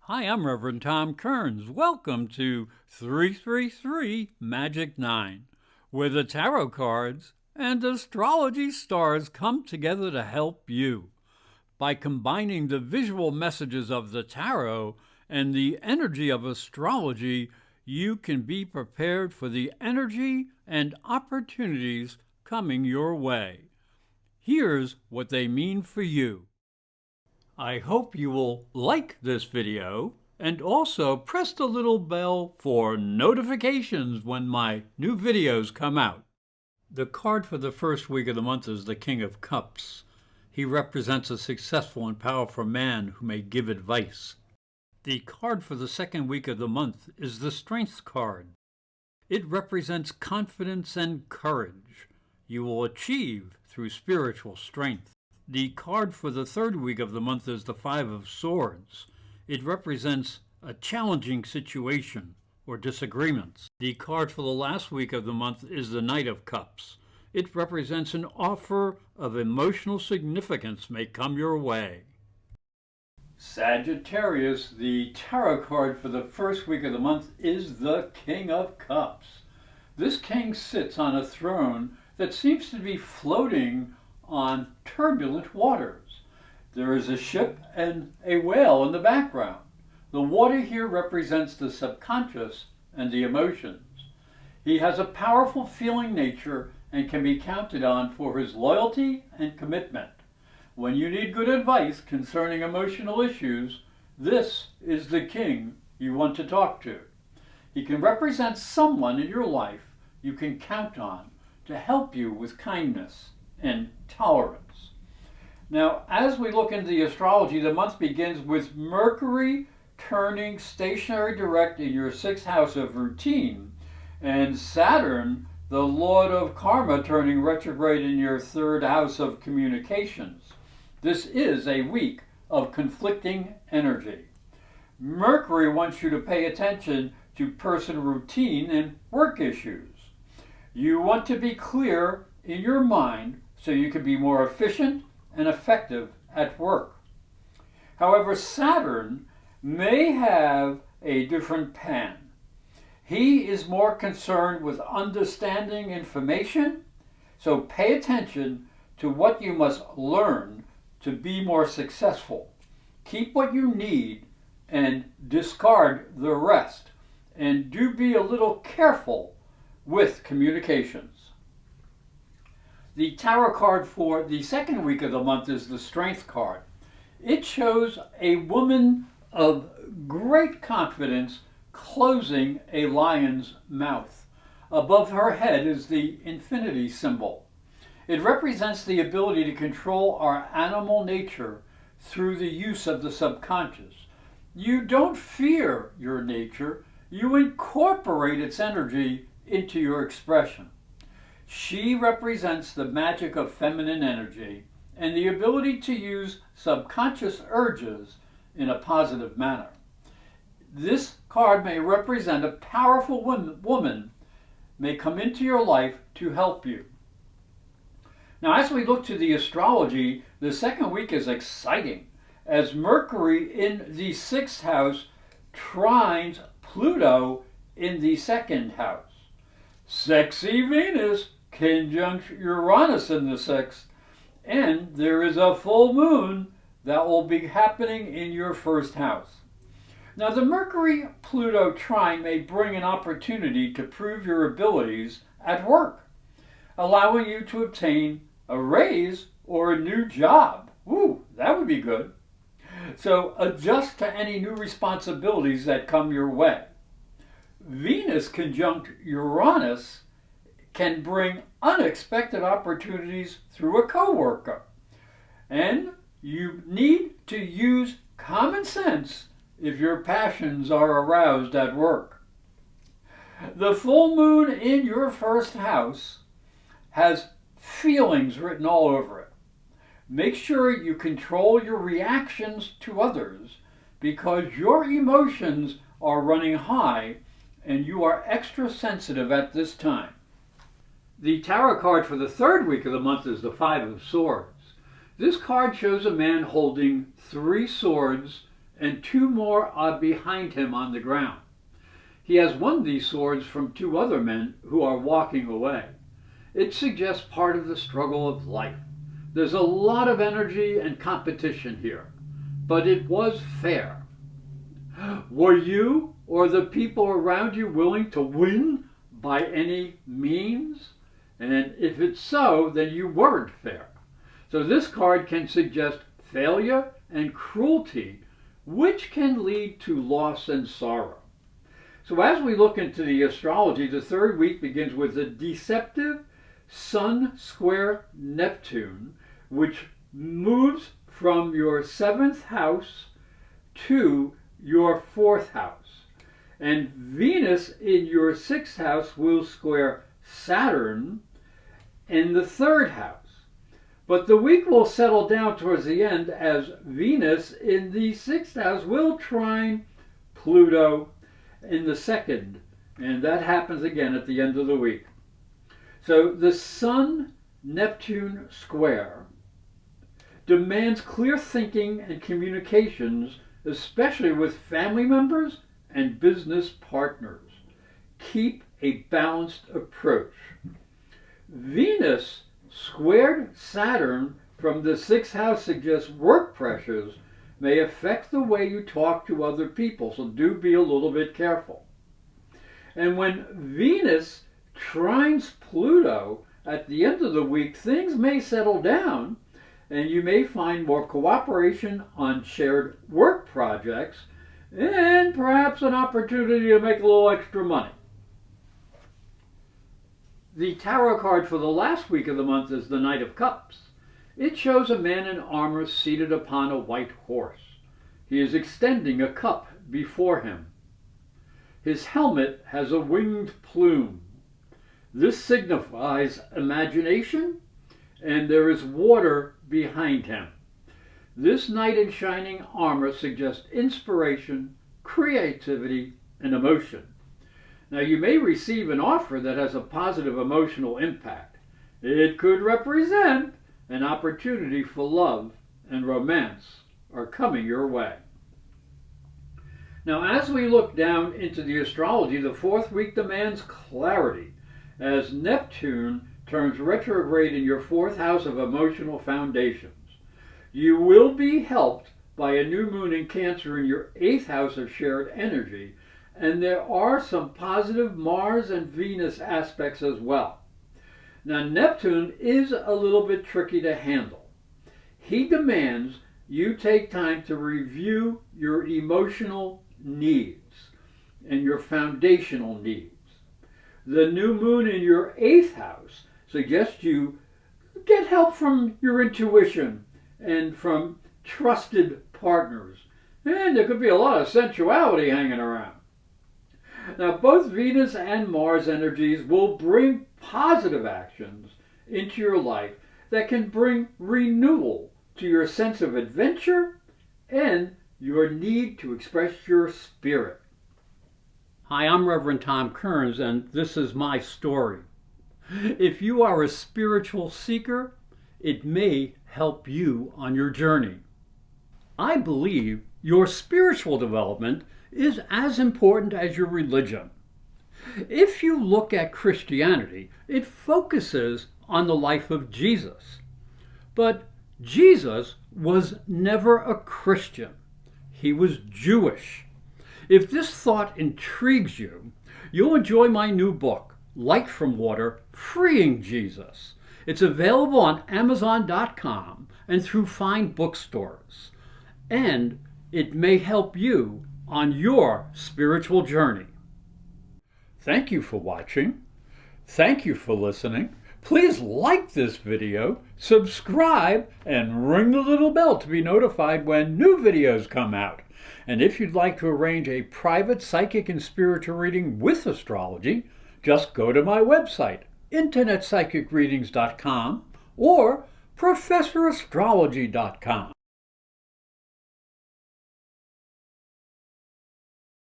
Hi, I'm Reverend Tom Kearns. Welcome to 333 Magic 9, where the tarot cards and astrology stars come together to help you. By combining the visual messages of the tarot and the energy of astrology, you can be prepared for the energy and opportunities coming your way. Here's what they mean for you. I hope you will like this video and also press the little bell for notifications when my new videos come out. The card for the first week of the month is the King of Cups. He represents a successful and powerful man who may give advice. The card for the second week of the month is the Strength card. It represents confidence and courage. You will achieve through spiritual strength. The card for the third week of the month is the Five of Swords. It represents a challenging situation or disagreements. The card for the last week of the month is the Knight of Cups. It represents an offer of emotional significance may come your way. Sagittarius, the tarot card for the first week of the month is the King of Cups. This king sits on a throne that seems to be floating on turbulent waters. There is a ship and a whale in the background. The water here represents the subconscious and the emotions. He has a powerful feeling nature and can be counted on for his loyalty and commitment. When you need good advice concerning emotional issues, this is the king you want to talk to. He can represent someone in your life you can count on to help you with kindness and tolerance. Now, as we look into the astrology, the month begins with Mercury turning stationary direct in your sixth house of routine, and Saturn, the Lord of Karma, turning retrograde in your third house of communications. This is a week of conflicting energy. Mercury wants you to pay attention to personal routine and work issues. You want to be clear in your mind so you can be more efficient and effective at work. However, Saturn may have a different plan. He is more concerned with understanding information, so pay attention to what you must learn to be more successful. Keep what you need and discard the rest, and do be a little careful with communications. The tarot card for the second week of the month is the Strength card. It shows a woman of great confidence closing a lion's mouth. Above her head is the infinity symbol. It represents the ability to control our animal nature through the use of the subconscious. You don't fear your nature, you incorporate its energy into your expression. She represents the magic of feminine energy and the ability to use subconscious urges in a positive manner. This card may represent a powerful woman may come into your life to help you. Now, as we look to the astrology, the second week is exciting as Mercury in the sixth house trines Pluto in the second house. Sexy Venus conjunct Uranus in the sixth, and there is a full moon that will be happening in your first house. Now, the Mercury-Pluto trine may bring an opportunity to prove your abilities at work, allowing you to obtain a raise or a new job. Ooh, that would be good. So adjust to any new responsibilities that come your way. Venus conjunct Uranus can bring unexpected opportunities through a coworker. And you need to use common sense if your passions are aroused at work. The full moon in your first house has feelings written all over it. Make sure you control your reactions to others because your emotions are running high and you are extra sensitive at this time. The tarot card for the third week of the month is the Five of Swords. This card shows a man holding three swords and 2 more are behind him on the ground. He has won these swords from 2 other men who are walking away. It suggests part of the struggle of life. There's a lot of energy and competition here, but it was fair. Were you or the people around you willing to win by any means? And if it's so, then you weren't fair. So this card can suggest failure and cruelty, which can lead to loss and sorrow. So as we look into the astrology, the 3rd week begins with the Deceptive Sun Square Neptune, which moves from your 7th house to your 4th house. And Venus in your 6th house will square Saturn in the 3rd house. But the week will settle down towards the end as Venus in the 6th house will trine Pluto in the 2nd, and that happens again at the end of the week. So the Sun-Neptune square demands clear thinking and communications, especially with family members and business partners. Keep a balanced approach. Venus squared Saturn from the 6th house suggests work pressures may affect the way you talk to other people, so do be a little bit careful. And when Venus trines Pluto at the end of the week, things may settle down and you may find more cooperation on shared work projects and perhaps an opportunity to make a little extra money. The tarot card for the last week of the month is the Knight of Cups. It shows a man in armor seated upon a white horse. He is extending a cup before him. His helmet has a winged plume. This signifies imagination, and there is water behind him. This knight in shining armor suggests inspiration, creativity, and emotion. Now, you may receive an offer that has a positive emotional impact. It could represent an opportunity for love and romance are coming your way. Now, as we look down into the astrology, the 4th week demands clarity as Neptune turns retrograde in your 4th house of emotional foundations. You will be helped by a new moon in Cancer in your 8th house of shared energy, and there are some positive Mars and Venus aspects as well. Now, Neptune is a little bit tricky to handle. He demands you take time to review your emotional needs and your foundational needs. The new moon in your 8th house suggests you get help from your intuition and from trusted partners. And there could be a lot of sensuality hanging around. Now, both Venus and Mars energies will bring positive actions into your life that can bring renewal to your sense of adventure and your need to express your spirit. Hi, I'm Reverend Tom Kearns, and this is my story. If you are a spiritual seeker, it may help you on your journey. I believe your spiritual development is as important as your religion. If you look at Christianity, it focuses on the life of Jesus. But Jesus was never a Christian. He was Jewish. If this thought intrigues you, you'll enjoy my new book, Light from Water, Freeing Jesus. It's available on Amazon.com and through fine bookstores. And it may help you on your spiritual journey. Thank you for watching. Thank you for listening. Please like this video, subscribe, and ring the little bell to be notified when new videos come out. And if you'd like to arrange a private psychic and spiritual reading with astrology, just go to my website, internetpsychicreadings.com or professorastrology.com.